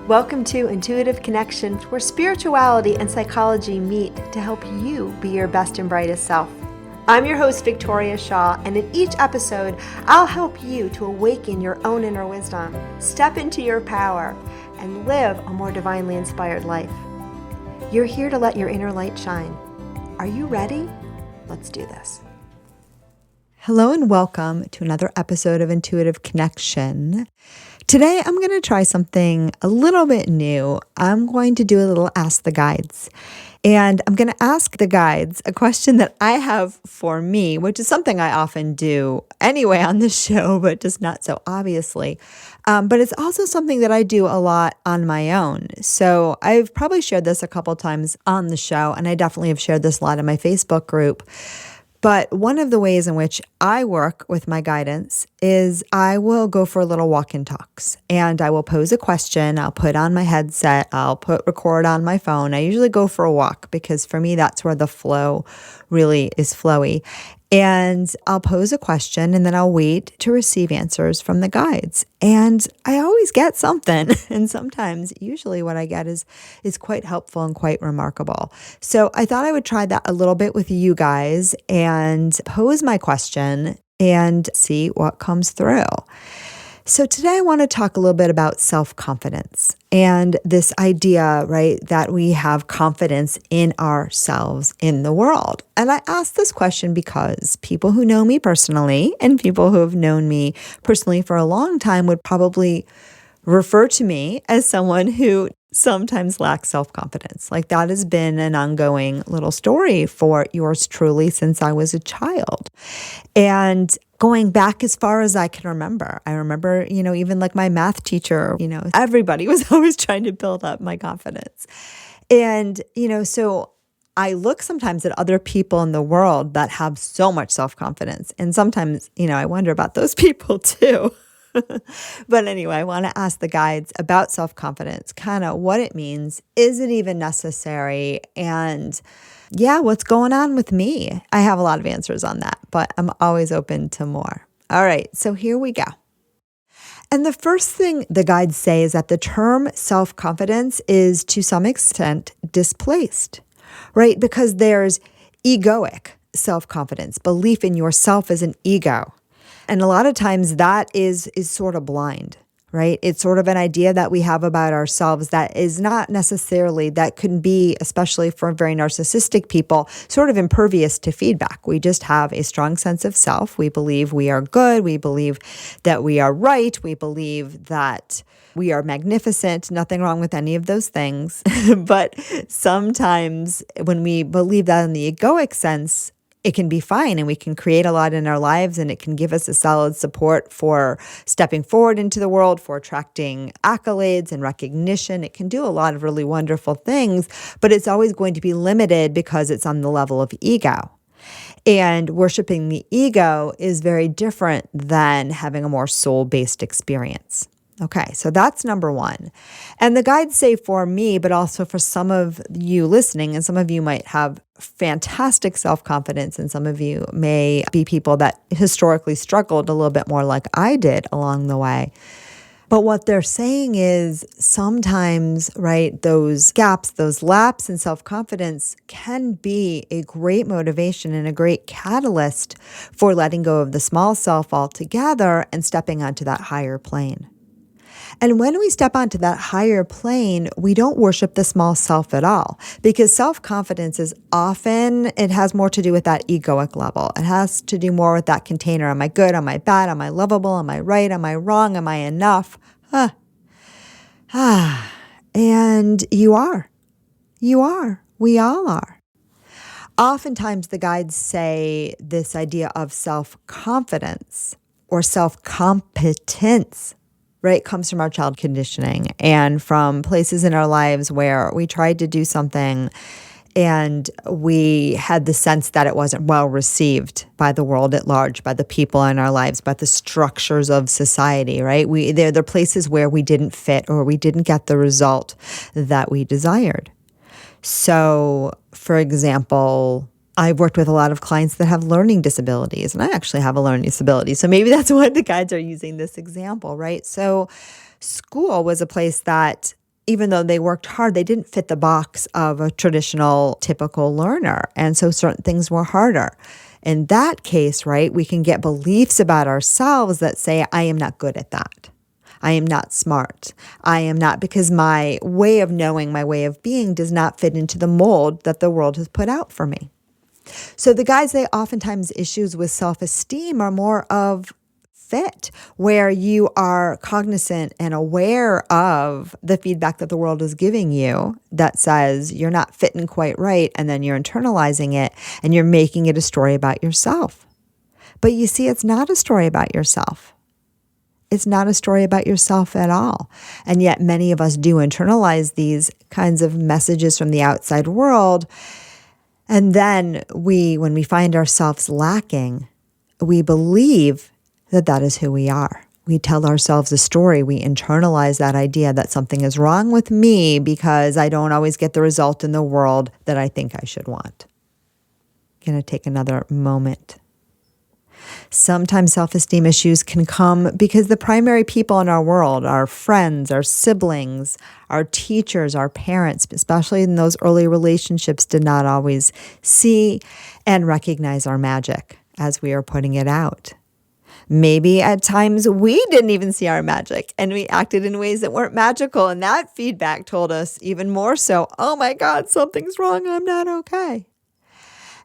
Welcome to Intuitive Connection, where spirituality and psychology meet to help you be your best and brightest self. I'm your host, Victoria Shaw, and in each episode, I'll help you to awaken your own inner wisdom, step into your power, and live a more divinely inspired life. You're here to let your inner light shine. Are you ready? Let's do this. Hello and welcome to another episode of Intuitive Connection. Today, I'm going to try something a little bit new. I'm going to do a little Ask the Guides. And I'm going to ask the guides a question that I have for me, which is something I often do anyway on this show, but just not so obviously. But it's also something that I do a lot on my own. So I've probably shared this a couple times on the show, and I definitely have shared this a lot in my Facebook group. But one of the ways in which I work with my guidance is I will go for little walk-in talks, and I will pose a question. I'll put on my headset. I'll record on my phone. I usually go for a walk because for me, that's where the flow really is flowy. And I'll pose a question and then I'll wait to receive answers from the guides. And I always get something. And sometimes, usually what I get is quite helpful and quite remarkable. So I thought I would try that a little bit with you guys and pose my question and see what comes through. So today I want to talk a little bit about self-confidence and this idea, right, that we have confidence in ourselves in the world. And I ask this question because people who know me personally and people who have known me personally for a long time would probably refer to me as someone who sometimes lacks self-confidence. Like that has been an ongoing little story for yours truly since I was a child. And going back as far as I can remember, I remember, even like my math teacher, everybody was always trying to build up my confidence. And, so I look sometimes at other people in the world that have so much self-confidence. And sometimes, I wonder about those people too. But anyway, I want to ask the guides about self-confidence, kind of what it means. Is it even necessary? And what's going on with me? I have a lot of answers on that, but I'm always open to more. All right, so here we go. And the first thing the guides say is that the term self-confidence is to some extent displaced, right? Because there's egoic self-confidence, belief in yourself as an ego. And a lot of times that is sort of blind, right? It's sort of an idea that we have about ourselves that is not necessarily, that can be, especially for very narcissistic people, sort of impervious to feedback. We just have a strong sense of self. We believe we are good. We believe that we are right. We believe that we are magnificent. Nothing wrong with any of those things. But sometimes when we believe that in the egoic sense, it can be fine and we can create a lot in our lives and it can give us a solid support for stepping forward into the world, for attracting accolades and recognition. It can do a lot of really wonderful things, but it's always going to be limited because it's on the level of ego. And worshiping the ego is very different than having a more soul-based experience. Okay, so that's number one. And the guides say for me, but also for some of you listening, and some of you might have fantastic self-confidence, and some of you may be people that historically struggled a little bit more like I did along the way. But what they're saying is sometimes, right, those gaps, those lapses in self-confidence can be a great motivation and a great catalyst for letting go of the small self altogether and stepping onto that higher plane. And when we step onto that higher plane, we don't worship the small self at all, because self-confidence is often, it has more to do with that egoic level. It has to do more with that container. Am I good? Am I bad? Am I lovable? Am I right? Am I wrong? Am I enough? And you are. You are. We all are. Oftentimes the guides say this idea of self-confidence or self-competence, right, comes from our child conditioning and from places in our lives where we tried to do something and we had the sense that it wasn't well received by the world at large, by the people in our lives, by the structures of society, right? There are places where we didn't fit or we didn't get the result that we desired. So, for example, I've worked with a lot of clients that have learning disabilities, and I actually have a learning disability. So maybe that's why the guides are using this example, right? So school was a place that even though they worked hard, they didn't fit the box of a traditional, typical learner. And so certain things were harder. In that case, right, we can get beliefs about ourselves that say, I am not good at that. I am not smart. I am not, because my way of knowing, my way of being does not fit into the mold that the world has put out for me. So the guys, they oftentimes issues with self-esteem are more of fit, where you are cognizant and aware of the feedback that the world is giving you that says you're not fitting quite right, and then you're internalizing it and you're making it a story about yourself. But you see, it's not a story about yourself. It's not a story about yourself at all. And yet many of us do internalize these kinds of messages from the outside world. And then when we find ourselves lacking, we believe that that is who we are. We tell ourselves a story. We internalize that idea that something is wrong with me because I don't always get the result in the world that I think I should want. I'm going to take another moment. Sometimes self-esteem issues can come because the primary people in our world, our friends, our siblings, our teachers, our parents, especially in those early relationships, did not always see and recognize our magic as we are putting it out. Maybe at times we didn't even see our magic and we acted in ways that weren't magical, and that feedback told us even more so, oh my God, something's wrong, I'm not okay.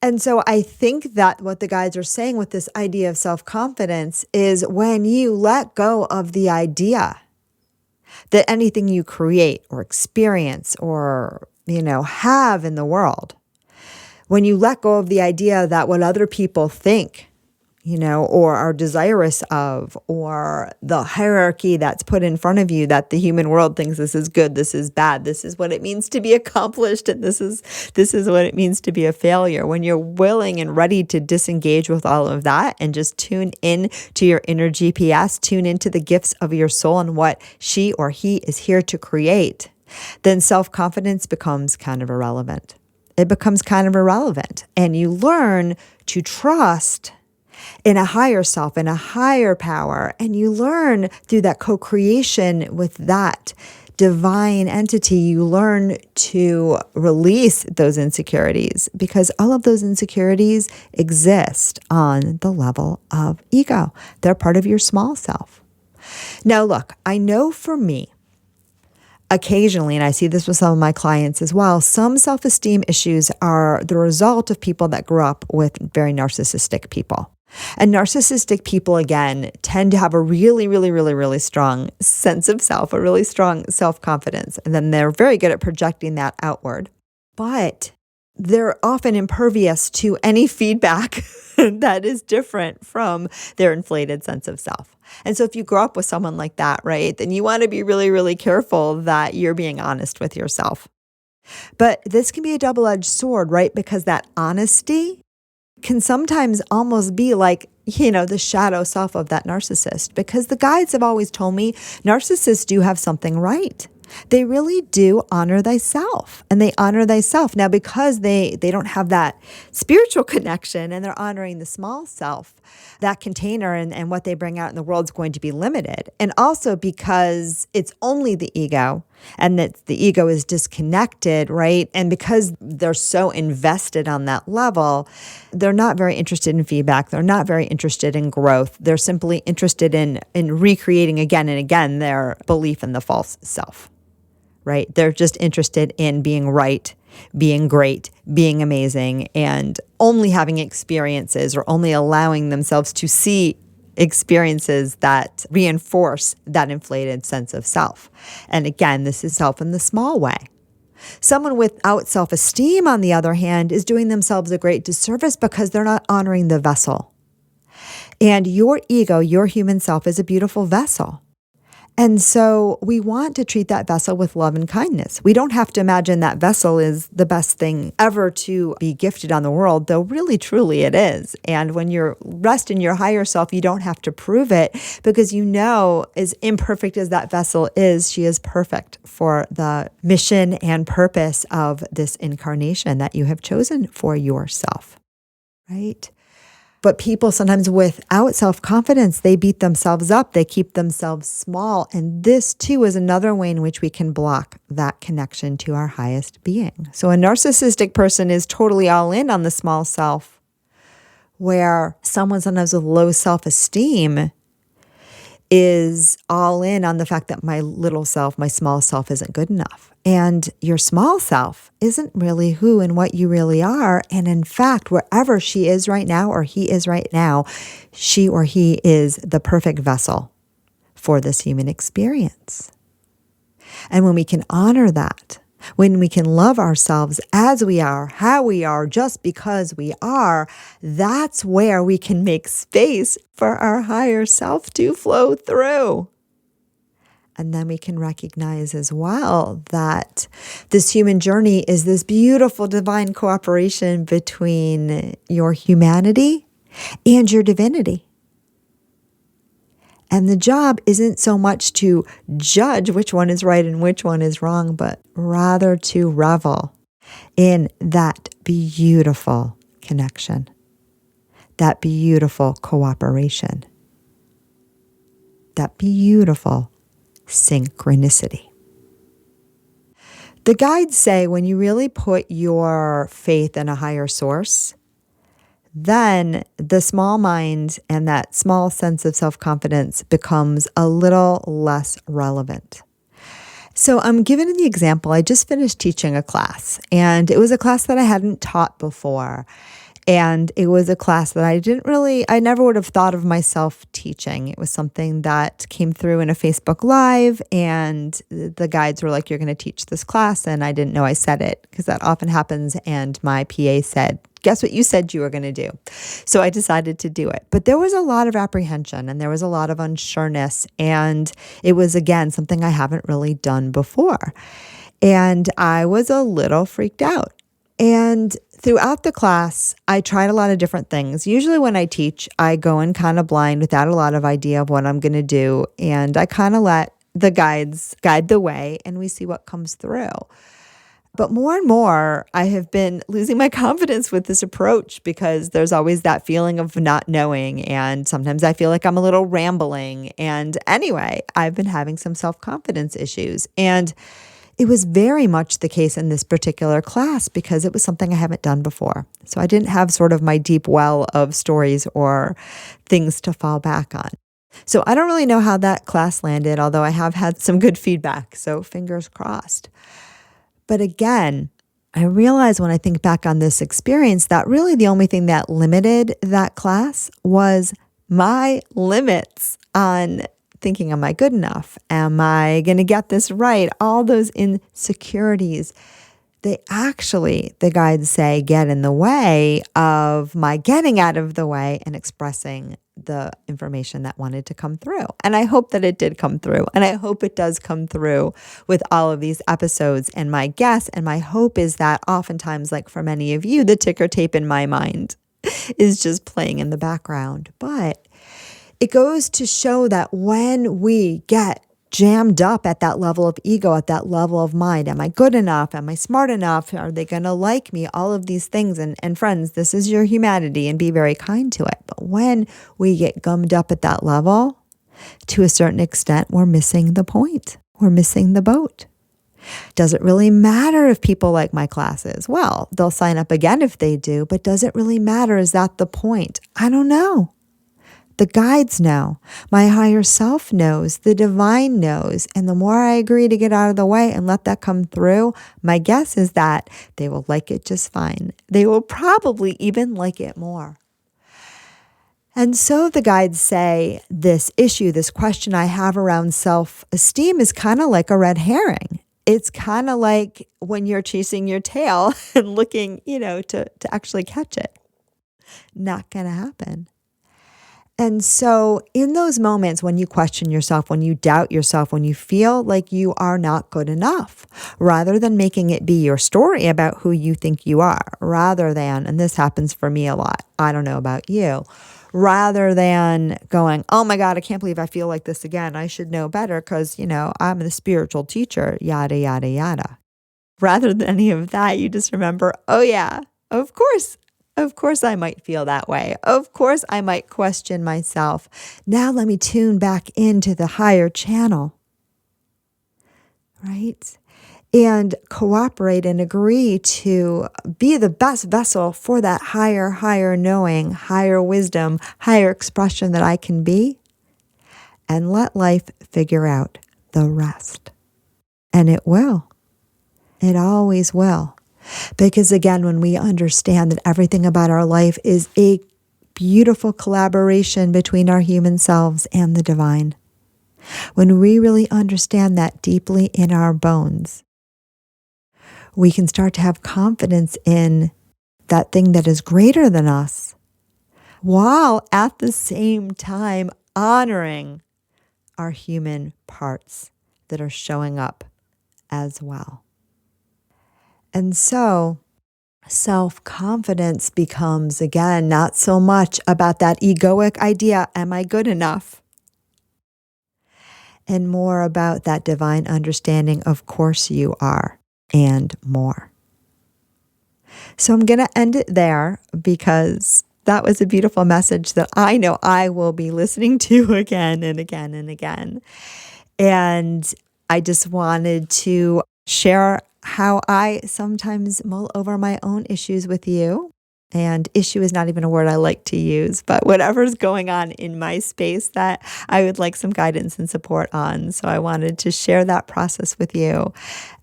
And so I think that what the guides are saying with this idea of self-confidence is when you let go of the idea that anything you create or experience or, have in the world, when you let go of the idea that what other people think, or are desirous of, or the hierarchy that's put in front of you that the human world thinks this is good, this is bad, this is what it means to be accomplished, and this is what it means to be a failure. When you're willing and ready to disengage with all of that and just tune in to your inner GPS, tune into the gifts of your soul and what she or he is here to create, then self-confidence becomes kind of irrelevant. It becomes kind of irrelevant, and you learn to trust in a higher self, in a higher power. And you learn through that co-creation with that divine entity, you learn to release those insecurities, because all of those insecurities exist on the level of ego. They're part of your small self. Now, look, I know for me, occasionally, and I see this with some of my clients as well, some self-esteem issues are the result of people that grew up with very narcissistic people. And narcissistic people, again, tend to have a really, really, really, really strong sense of self, a really strong self-confidence. And then they're very good at projecting that outward. But they're often impervious to any feedback that is different from their inflated sense of self. And so if you grow up with someone like that, right, then you want to be really, really careful that you're being honest with yourself. But this can be a double-edged sword, right? Because that honesty can sometimes almost be like, the shadow self of that narcissist. Because the guides have always told me narcissists do have something right. They really do honor thyself, and they honor thyself. Now, because they don't have that spiritual connection and they're honoring the small self, that container and what they bring out in the world is going to be limited. And also because it's only the ego, and that the ego is disconnected, right? And because they're so invested on that level, they're not very interested in feedback. They're not very interested in growth. They're simply interested in recreating again and again their belief in the false self, right? They're just interested in being right, being great, being amazing, and only having experiences or only allowing themselves to see experiences that reinforce that inflated sense of self. And again, this is self in the small way. Someone without self-esteem, on the other hand, is doing themselves a great disservice because they're not honoring the vessel. And your ego, your human self, is a beautiful vessel. And so we want to treat that vessel with love and kindness. We don't have to imagine that vessel is the best thing ever to be gifted on the world, though really, truly it is. And when you rest in your higher self, you don't have to prove it, because as imperfect as that vessel is, she is perfect for the mission and purpose of this incarnation that you have chosen for yourself, right? But people sometimes without self-confidence, they beat themselves up. They keep themselves small. And this too is another way in which we can block that connection to our highest being. So a narcissistic person is totally all in on the small self, where someone sometimes with low self-esteem is all in on the fact that my little self, my small self isn't good enough. And your small self isn't really who and what you really are. And in fact, wherever she is right now or he is right now, she or he is the perfect vessel for this human experience. And when we can honor that, when we can love ourselves as we are, how we are, just because we are, that's where we can make space for our higher self to flow through. And then we can recognize as well that this human journey is this beautiful divine cooperation between your humanity and your divinity. And the job isn't so much to judge which one is right and which one is wrong, but rather to revel in that beautiful connection, that beautiful cooperation, that beautiful synchronicity. The guides say when you really put your faith in a higher source, then the small mind and that small sense of self-confidence becomes a little less relevant. So I'm giving the example. I just finished teaching a class, and it was a class that I hadn't taught before. And it was a class that I never would have thought of myself teaching. It was something that came through in a Facebook Live, and the guides were like, you're going to teach this class. And I didn't know I said it because that often happens. And my PA said, guess what you said you were going to do? So I decided to do it. But there was a lot of apprehension and there was a lot of unsureness. And it was, again, something I haven't really done before. And I was a little freaked out. And throughout the class, I tried a lot of different things. Usually when I teach, I go in kind of blind without a lot of idea of what I'm going to do. And I kind of let the guides guide the way and we see what comes through. But more and more, I have been losing my confidence with this approach because there's always that feeling of not knowing. And sometimes I feel like I'm a little rambling. And anyway, I've been having some self-confidence issues. And it was very much the case in this particular class because it was something I haven't done before. So I didn't have sort of my deep well of stories or things to fall back on. So I don't really know how that class landed, although I have had some good feedback. So fingers crossed. But again, I realize when I think back on this experience that really the only thing that limited that class was my limits on thinking, am I good enough? Am I going to get this right? All those insecurities, they actually, the guides say, get in the way of my getting out of the way and expressing the information that wanted to come through. And I hope that it did come through. And I hope it does come through with all of these episodes. And my guess and my hope is that oftentimes, like for many of you, the ticker tape in my mind is just playing in the background. But it goes to show that when we get jammed up at that level of ego, at that level of mind, am I good enough? Am I smart enough? Are they going to like me? All of these things. And friends, this is your humanity and be very kind to it. But when we get gummed up at that level, to a certain extent, we're missing the point. We're missing the boat. Does it really matter if people like my classes? Well, they'll sign up again if they do, but does it really matter? Is that the point? I don't know. The guides know. My higher self knows. The divine knows. And the more I agree to get out of the way and let that come through, my guess is that they will like it just fine. They will probably even like it more. And so the guides say this issue, this question I have around self-esteem is kind of like a red herring. It's kind of like when you're chasing your tail and looking, to actually catch it. Not going to happen. And so in those moments when you question yourself, when you doubt yourself, when you feel like you are not good enough, rather than making it be your story about who you think you are, rather than, and this happens for me a lot, I don't know about you, rather than going, oh my God, I can't believe I feel like this again. I should know better because, I'm the spiritual teacher, yada, yada, yada. Rather than any of that, you just remember, oh yeah, of course, Of course, I might feel that way. Of course, I might question myself. Now, let me tune back into the higher channel, right? And cooperate and agree to be the best vessel for that higher knowing, higher wisdom, higher expression that I can be, and let life figure out the rest. And it will. It always will. Because again, when we understand that everything about our life is a beautiful collaboration between our human selves and the divine, when we really understand that deeply in our bones, we can start to have confidence in that thing that is greater than us, while at the same time honoring our human parts that are showing up as well. And so self-confidence becomes, again, not so much about that egoic idea, am I good enough? And more about that divine understanding, of course you are, and more. So I'm going to end it there because that was a beautiful message that I know I will be listening to again and again and again. And I just wanted to share how I sometimes mull over my own issues with you. And issue is not even a word I like to use, but whatever's going on in my space that I would like some guidance and support on. So I wanted to share that process with you.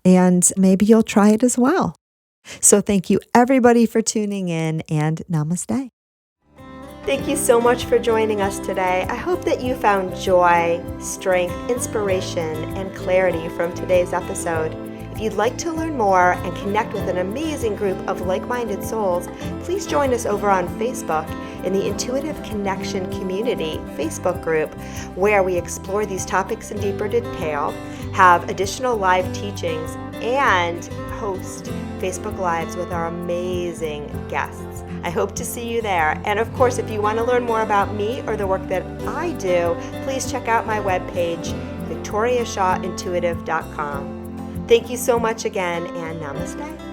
And maybe you'll try it as well. So thank you everybody for tuning in, and namaste. Thank you so much for joining us today. I hope that you found joy, strength, inspiration, and clarity from today's episode. If you'd like to learn more and connect with an amazing group of like-minded souls, please join us over on Facebook in the Intuitive Connection Community Facebook group, where we explore these topics in deeper detail, have additional live teachings, and host Facebook Lives with our amazing guests. I hope to see you there. And of course, if you want to learn more about me or the work that I do, please check out my webpage, victoriashawintuitive.com. Thank you so much again, and namaste.